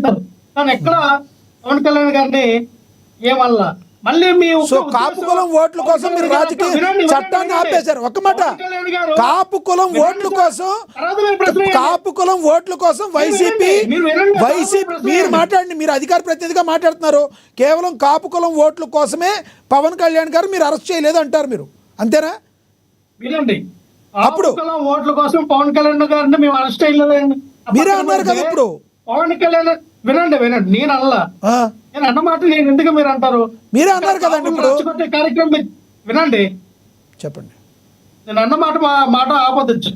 అంటారు, కానీ ఎక్కడ పవన్ కళ్యాణ్ గారిని ఏమల్లా మళ్ళీ మీ సో కాపు కులం ఓట్ల కోసం మీరు రాజకీయ చట్టాన్ని ఆపేశారు. ఒక్క మాట, కాపు కులం ఓట్ల కోసం, కాపు కులం ఓట్ల కోసం వైసీపీ మీరు మాట్లాడండి, మీరు అధికార ప్రతినిధిగా మాట్లాడుతున్నారు. కేవలం కాపు కులం ఓట్ల కోసమే పవన్ కళ్యాణ్ గారు మీరు అరెస్ట్ చేయలేదు అంటారు, మీరు అంతేనా? వినండి, అప్పుడు ఓట్ల కోసం పవన్ కళ్యాణ్ గారిని మేము అరెస్ట్ చేయలేదండి, మీరే అన్నారు కదా. ఇప్పుడు పవన్ కళ్యాణ్ వినండి నేను అల్లా నేను అన్నమాట నేను ఎందుకు మీరు అంటారు, మీరే అన్నారు కదండి. ఇప్పుడు రెచ్చగొట్టే కార్యక్రమం వినండి, చెప్పండి. నేను అన్నమాట మాట ఆపొద్దు.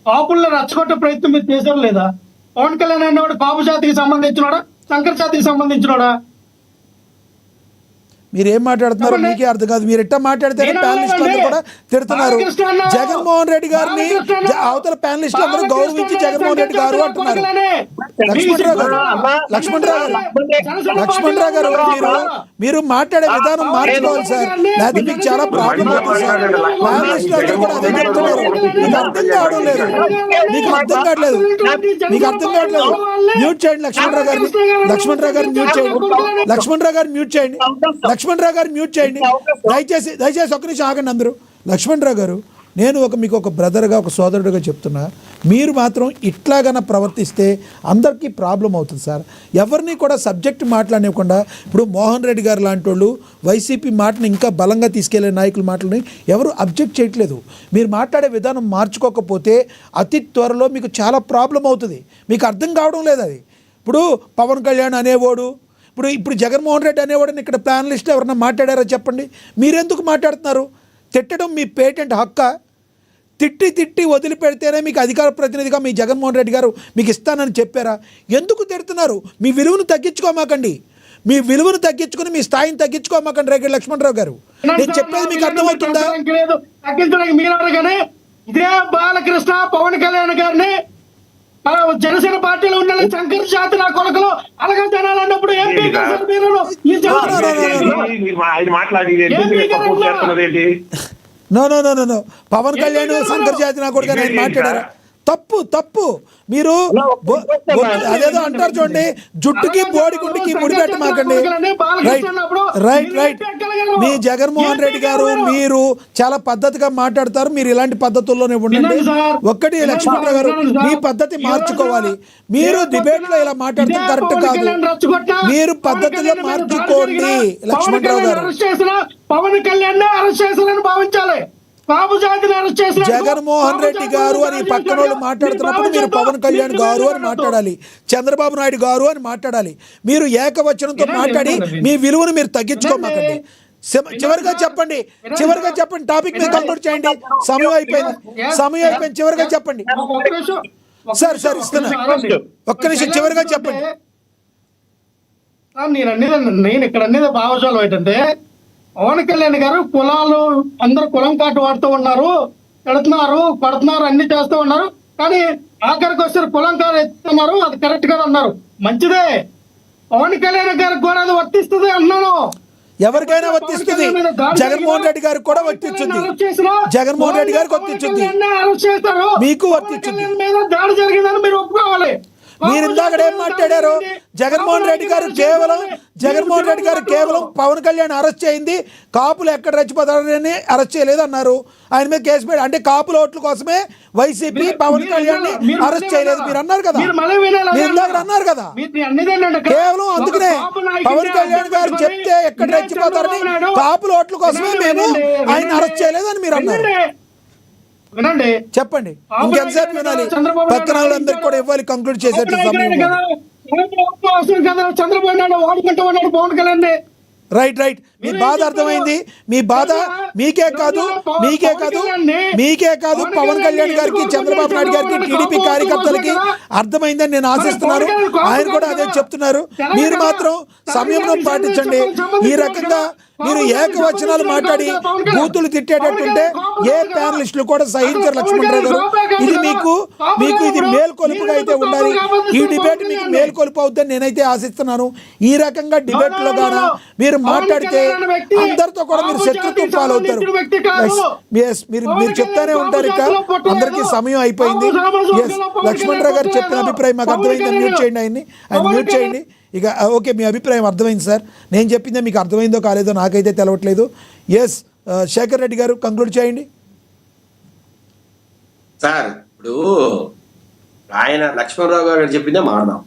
కాపుల్లో రెచ్చగొట్టే ప్రయత్నం మీరు చేశారు లేదా? పవన్ కళ్యాణ్ అనేవాడు కాపు జాతికి సంబంధించినోడా, శంకర్ జాతికి సంబంధించినోడా? మీరు ఏం మాట్లాడుతున్నారు మీకే అర్థం కాదు. మీరు ఎట్టా మాట్లాడితే ప్యానలిస్టులు కూడా తిడుతున్నారు. జగన్మోహన్ రెడ్డి గారిని అవతల ప్యానలిస్టులు అందరూ గౌరవించి జగన్మోహన్ రెడ్డి గారు అంటున్నారు. లక్ష్మణరావు గారు మీరు మాట్లాడే విధానం మార్చుకోవాలి సార్, లేకపోతే మీకు చాలా ప్రాబ్లం అవుతుంది సార్. ప్యానలిస్టులు అందరూ కూడా అదే చెప్తున్నారు. మీకు అర్థం కావడం లేదు, మీకు అర్థం కావట్లేదు, మీకు అర్థం కావట్లేదు. మ్యూట్ చేయండి లక్ష్మణరావు గారిని, లక్ష్మణరావు గారిని మ్యూట్ చేయండి, లక్ష్మణరావు గారిని మ్యూట్ చేయండి, లక్ష్మణరావు గారు మ్యూట్ చేయండి. దయచేసి ఒక్క నిమిషం ఆగండి అందరూ. లక్ష్మణరావు గారు, నేను మీకు ఒక బ్రదర్గా, ఒక సోదరుడిగా చెప్తున్నా, మీరు మాత్రం ఇట్లాగన ప్రవర్తిస్తే అందరికీ ప్రాబ్లం అవుతుంది సార్. ఎవరిని కూడా సబ్జెక్ట్ మాట్లాడనివ్వకుండా, ఇప్పుడు మోహన్ రెడ్డి గారు లాంటి వాళ్ళు వైసీపీ మాటని ఇంకా బలంగా తీసుకెళ్లే నాయకుల మాటలని ఎవరు అబ్జెక్ట్ చేయట్లేదు. మీరు మాట్లాడే విధానం మార్చుకోకపోతే అతి త్వరలో మీకు చాలా ప్రాబ్లం అవుతుంది. మీకు అర్థం కావడం లేదు అది. ఇప్పుడు పవన్ కళ్యాణ్ అనేవాడు, ఇప్పుడు జగన్మోహన్ రెడ్డి అనేవాడిని ఇక్కడ ప్యానలిస్ట్ ఎవరన్నా మాట్లాడారో చెప్పండి. మీరెందుకు మాట్లాడుతున్నారు? తిట్టడం మీ పేటెంట్ హక్కా? తిట్టి వదిలిపెడితేనే మీకు అధికార ప్రతినిధిగా మీ జగన్మోహన్ రెడ్డి గారు మీకు ఇస్తానని చెప్పారా? ఎందుకు తిడుతున్నారు? మీ విలువను తగ్గించుకోమాకండి, మీ విలువను తగ్గించుకుని మీ స్థాయిని తగ్గించుకోమాకండి. రేగడి లక్ష్మణరావు గారు, నేను చెప్పేది మీకు అర్థమవుతుందా? ఇదే బాలకృష్ణ పవన్ కళ్యాణ్ గారిని జనసేన పార్టీలో ఉన్న శంకర్ జాతి నా కొడుకులు అలాగే జనాలన్నప్పుడు నో పవన్ కళ్యాణ్ శంకర్ జాతి నా కొడుకు ఆయన మాట్లాడారా? తప్పు. మీరు అదేదో అంటారు చూడండి, జుట్టుకి బోడిగుండికి ముడిపెట్టమాకండి. రైట్. మీ జగన్మోహన్ రెడ్డి గారు మీరు చాలా పద్ధతిగా మాట్లాడతారు, మీరు ఇలాంటి పద్ధతుల్లోనే ఉండండి. ఒక్కటి లక్ష్మణరావు గారు, మీ పద్ధతి మార్చుకోవాలి. మీరు డిబేట్ లో ఇలా మాట్లాడటం కరెక్ట్ కాదు, మీరు పద్ధతిలో మార్చుకోండి. లక్ష్మణరావు గారు, పవన్ కళ్యాణ్ అరెస్ట్ చేశారని భావించాలి. జగన్మోహన్ రెడ్డి గారు అని పక్కన వాళ్ళు మాట్లాడుతున్నప్పుడు మీరు పవన్ కళ్యాణ్ గారు అని మాట్లాడాలి, చంద్రబాబు నాయుడు గారు అని మాట్లాడాలి. మీరు ఏకవచనంతో మాట్లాడి మీ విలువను మీరు తగ్గించుకోమాకండి. చివరిగా చెప్పండి, టాపిక్ మీద కంక్లూడ్ చేయండి. సమయం అయిపోయింది. చివరిగా చెప్పండి సార్ ఇస్తున్నా, ఒక్క నిమిషం చివరిగా చెప్పండి. నేను ఇక్కడ అనేది భావజాలం ఏంటంటే, పవన్ కళ్యాణ్ గారు కులాలు అందరు కులం కాటు వాడుతూ ఉన్నారు, పెడుతున్నారు, పడుతున్నారు, అన్ని చేస్తూ ఉన్నారు. కానీ ఆఖరికి వచ్చారు కులం కాదు ఎత్తున్నారు, అది కరెక్ట్ గా అన్నారు. మంచిదే, పవన్ కళ్యాణ్ గారికి కూడా అది వర్తిస్తుంది అన్నాను. ఎవరికైనా వర్తిస్తుంది, జగన్మోహన్ రెడ్డి గారికి కూడా వర్తించింది, జగన్మోహన్ రెడ్డి గారికి వర్తించింది, మీకు వర్తించింది. దాడి జరిగిందని మీరు ఒప్పుకోవాలి. మీరు ఇందాక ఏం మాట్లాడారు? జగన్మోహన్ రెడ్డి గారు కేవలం పవన్ కళ్యాణ్ అరెస్ట్ చేయింది, కాపులు ఎక్కడ రెచ్చిపోతారని అరెస్ట్ చేయలేదు అన్నారు. ఆయన మీద కేసు పెట్టి, అంటే కాపుల ఓట్ల కోసమే వైసీపీ పవన్ కళ్యాణ్ ని అరెస్ట్ చేయలేదు మీరు అన్నారు కదా, మీరు ఇందాక అన్నారు కదా. కేవలం అందుకనే పవన్ కళ్యాణ్ గారు చెప్తే ఎక్కడ రెచ్చిపోతారని కాపుల ఓట్ల కోసమే మేము ఆయన అరెస్ట్ చేయలేదు అని మీరు అన్నారు. వినండి, చెప్పండి, ఇంకెంతసేపు వినాలి? పక్కన వాళ్ళందరికీ కూడా ఇవ్వాలి కంక్లూడ్ చేసేట్టు సమయం. చంద్రబాబు నాయుడు వాడుకుంటూ ఉన్నాడు పవన్ కళ్యాణ్. రైట్. మీ బాధ అర్థమైంది. మీ బాధ మీకే కాదు పవన్ కళ్యాణ్ గారికి, చంద్రబాబు నాయుడు గారికి, టీడీపీ కార్యకర్తలకి అర్థమైందని నేను ఆశిస్తున్నాను. ఆయన కూడా అదే చెప్తున్నారు. మీరు మాత్రం సమయంలో పాటించండి. ఈ రకంగా మీరు ఏకవచనాలు మాట్లాడి బూతులు తిట్టేటట్టుంటే ఏ ప్యానలిస్టులు కూడా సహించరు లక్ష్మణరావు గారు. ఇది మీకు ఇది మేల్కొలుపుగా అయితే ఉండాలి. ఈ డిబేట్ మీకు మేల్కొలుపు అవుతుందని నేనైతే ఆశిస్తున్నాను. ఈ రకంగా డిబేట్ లో గాను మీరు మాట్లాడితే అందరితో కూడా మీరు శత్రుత్వం పాలవుతారు. మీరు చెప్తానే ఉంటారు. ఇక అందరికీ సమయం అయిపోయింది. లక్ష్మణరావు గారు చెప్పిన అభిప్రాయం మాకు అర్థమైంది. మ్యూట్ చేయండి ఆయన మ్యూట్ చేయండి. ఇక ఓకే, మీ అభిప్రాయం అర్థమైంది సార్. నేను చెప్పిందే మీకు అర్థమైందో కాలేదో నాకైతే తెలవట్లేదు. ఎస్, శేఖర్ రెడ్డి గారు కంక్లూడ్ చేయండి సార్. ఇప్పుడు ఆయన లక్ష్మణరావు గారు చెప్పిందే మారదాం.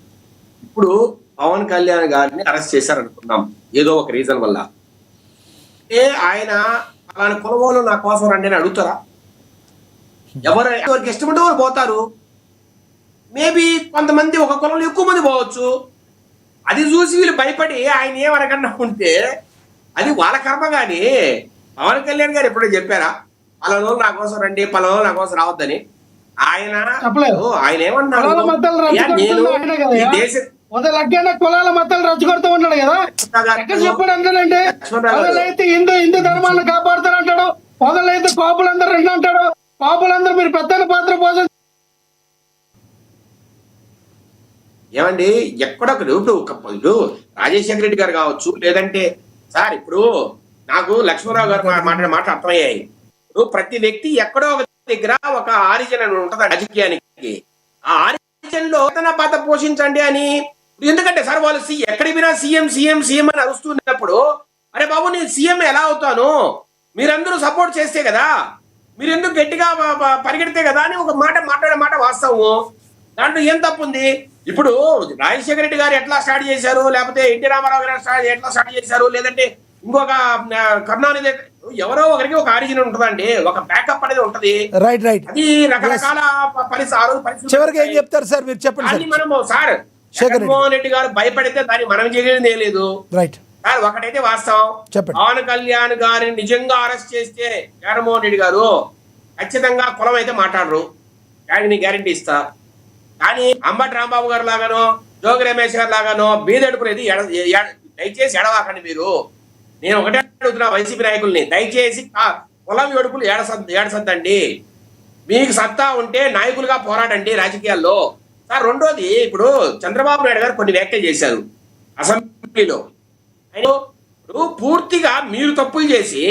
ఇప్పుడు పవన్ కళ్యాణ్ గారిని అరెస్ట్ చేశారనుకున్నాం ఏదో ఒక రీజన్ వల్ల. ఆయన అలాంటి కులవాళ్ళు నా కోసం రండి అని అడుగుతారా? ఎవరికి ఇష్టమంటే వారు పోతారు. మేబీ కొంతమంది ఒక కులంలో ఎక్కువ మంది పోవచ్చు. అది చూసి వీళ్ళు భయపడి ఆయన ఏమనకన్నా ఉంటే అది వాళ్ళ కర్మ. కానీ పవన్ కళ్యాణ్ గారు ఎప్పుడో చెప్పారా పలానా నా కోసం రండి, పలానా నా కోసం రావద్దని? ఆయన ఏమన్నారు? కులాల మతాలు రచ్చగొడుతూ ఉన్నాడు కదా. ఎక్కడ చెప్పాడు అంటాడంటే మొదలైతే హిందూ ధర్మాలను కాపాడుతారు అంటాడు. మొదలైతే కాపులందరూ రెండు అంటాడు. కాపులందరూ మీరు పెద్ద పాత్ర పోషణ ఏమండి ఎక్కడొకడు ఇప్పుడు రాజశేఖర రెడ్డి గారు కావచ్చు, లేదంటే సార్ ఇప్పుడు నాకు లక్ష్మణరావు గారు మాట్లాడే మాట అర్థమయ్యాయి. ఇప్పుడు ప్రతి వ్యక్తి ఎక్కడో ఒక దగ్గర ఒక ఆరిజిన్ అని ఉంటుంది రాజకీయానికి. ఆ ఆరిజిన్ లో తన పాత్ర పోషించండి అని. ఎందుకంటే సార్ వాళ్ళు ఎక్కడికి పోయినా సీఎం అని అరుస్తున్నప్పుడు అరే బాబు నేను సీఎం ఎలా అవుతాను, మీరందరూ సపోర్ట్ చేస్తే కదా, మీరు ఎందుకు గట్టిగా పరిగెడితే కదా అని ఒక మాట్లాడే మాట వాస్తవము. దాంట్లో ఏం తప్పు ఉంది? ఇప్పుడు రాజశేఖర రెడ్డి గారు ఎట్లా స్టార్ట్ చేశారు, లేకపోతే ఎన్టీ రామారావు గారు ఎట్లా స్టార్ట్ చేశారు, లేదంటే ఇంకొక కరుణానిధి, ఎవరో ఒకరికి ఒక ఆరిజిన్ ఉంటుందండి, ఒక బ్యాకప్ అనేది ఉంటది. అది రకరకాల చివరికి ఏం చెప్తారు సార్ మీరు చెప్పండి. మనము సార్ జగన్మోహన్ రెడ్డి గారు భయపడితే దాన్ని మనం చేయలేదు లేదు. సార్ ఒకటైతే వాస్తవం, పవన్ కళ్యాణ్ గారిని నిజంగా అరెస్ట్ చేస్తే జగన్మోహన్ రెడ్డి గారు ఖచ్చితంగా కులం అయితే మాట్లాడరు, దానికి గ్యారంటీ ఇస్తా. కానీ అంబటి రాంబాబు గారు లాగానో జోగి రమేష్ గారు లాగానో బీదడుపునేది దయచేసి ఎడవాకండి. మీరు నేను ఒకటే అడుగుతున్నా వైసీపీ నాయకుల్ని, దయచేసి కులం ఏడుపులు ఏడసద్దండి. మీకు సత్తా ఉంటే నాయకులుగా పోరాడండి రాజకీయాల్లో. సార్ రెండోది, ఇప్పుడు చంద్రబాబు నాయుడు గారు కొన్ని వ్యాఖ్యలు చేశారు అసెంబ్లీలో. ఆయన పూర్తిగా మీరు తప్పులు చేసి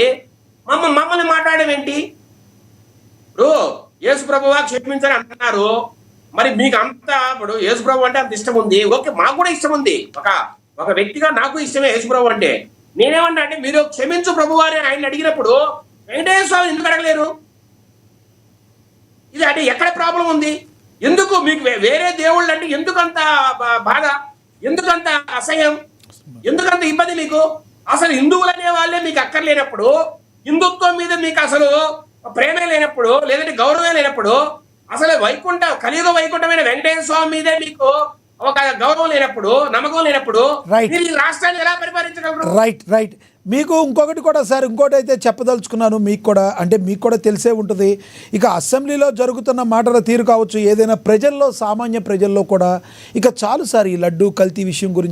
మమ్మల్ని మాట్లాడడం ఏంటి? ఇప్పుడు యేసు ప్రభువా క్షమించని అంటున్నారు, మరి మీకు అంత ఇప్పుడు యేసుప్రభు అంటే అంత ఇష్టం ఉంది. ఓకే, మాకు కూడా ఇష్టం ఉంది. ఒక వ్యక్తిగా నాకు ఇష్టమే యేసుప్రభు అంటే. నేనేమన్నా అంటే మీరు క్షమించు ప్రభు అని ఆయన అడిగినప్పుడు వెంకటేశ్వర స్వామి ఎందుకు అడగలేరు? ఇది అంటే ఎక్కడ ప్రాబ్లం ఉంది? ఎందుకు మీకు వేరే దేవుళ్ళు అంటే ఎందుకంత బాధ, ఎందుకంత అసహ్యం, ఎందుకంత ఇబ్బంది మీకు? అసలు హిందువులు అనే వాళ్ళే మీకు అక్కర్లేనప్పుడు, హిందుత్వం మీద మీకు అసలు ప్రేమ లేనప్పుడు, లేదంటే గౌరవం లేనప్పుడు, అసలు కలియుగ వైకుంఠమైన వెంకటేశ్వర స్వామి మీదే మీకు ఒక గౌరవం లేనప్పుడు, నమ్మకం లేనప్పుడు మీరు ఈ రాష్ట్రాన్ని ఎలా పరిపాలించగలరు? రైట్. మీకు ఇంకొకటి కూడా సార్, ఇంకోటి అయితే చెప్పదలుచుకున్నాను. మీకు కూడా తెలిసే ఉంటుంది. ఇక అసెంబ్లీలో జరుగుతున్న మాటల తీరు కావచ్చు, ఏదైనా సామాన్య ప్రజల్లో కూడా ఇక చాలు సార్ ఈ లడ్డు కల్తీ విషయం గురించి